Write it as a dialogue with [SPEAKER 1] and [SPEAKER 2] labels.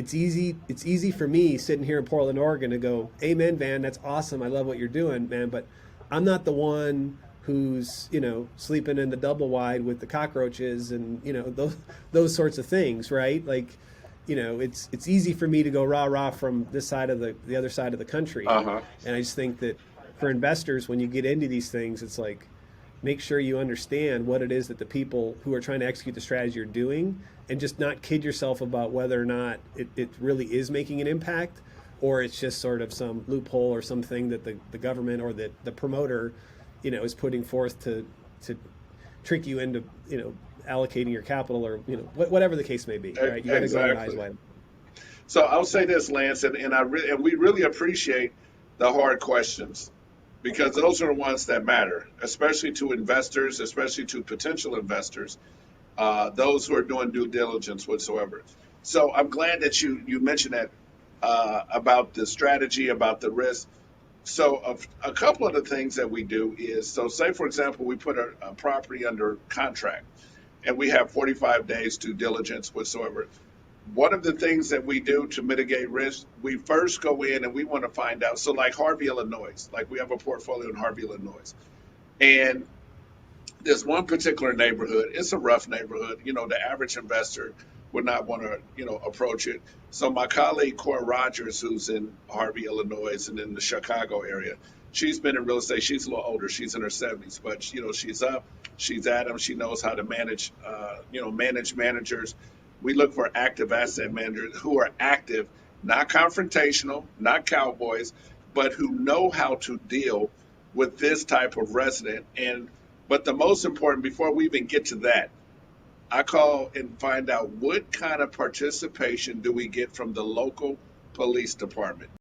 [SPEAKER 1] it's easy for me sitting here in Portland, Oregon to go, amen, Van, that's awesome. I love what you're doing, man. But I'm not the one who's, sleeping in the double wide with the cockroaches and, those sorts of things, right? Like, it's easy for me to go rah rah from this side of the other side of the country.
[SPEAKER 2] Uh-huh.
[SPEAKER 1] And I just think that for investors, when you get into these things, it's like, make sure you understand what it is that the people who are trying to execute the strategy are doing, and just not kid yourself about whether or not it really is making an impact, or it's just sort of some loophole or something that the government or the promoter, is putting forth to trick you into, allocating your capital, or, whatever the case may be, right? You got to go in eyes
[SPEAKER 2] Exactly.
[SPEAKER 1] wide.
[SPEAKER 2] So I'll say this, Lance, and we really appreciate the hard questions because those are the ones that matter, especially to investors, especially to potential investors, those who are doing due diligence whatsoever. So I'm glad that you mentioned that about the strategy, about the risk. So a couple of the things that we do is, so say for example, we put a property under contract and we have 45 days due diligence whatsoever. One of the things that we do to mitigate risk, we first go in and we want to find out. So, like Harvey, Illinois, like we have a portfolio in Harvey, Illinois, and there's one particular neighborhood. It's a rough neighborhood. The average investor would not want to, approach it. So my colleague Cora Rogers, who's in Harvey, Illinois, and in the Chicago area, she's been in real estate. She's a little older. She's in her 70s, but she's up. She's at them. She knows how to manage, manage managers. We look for active asset managers who are active, not confrontational, not cowboys, but who know how to deal with this type of resident. But the most important, before we even get to that, I call and find out what kind of participation do we get from the local police department.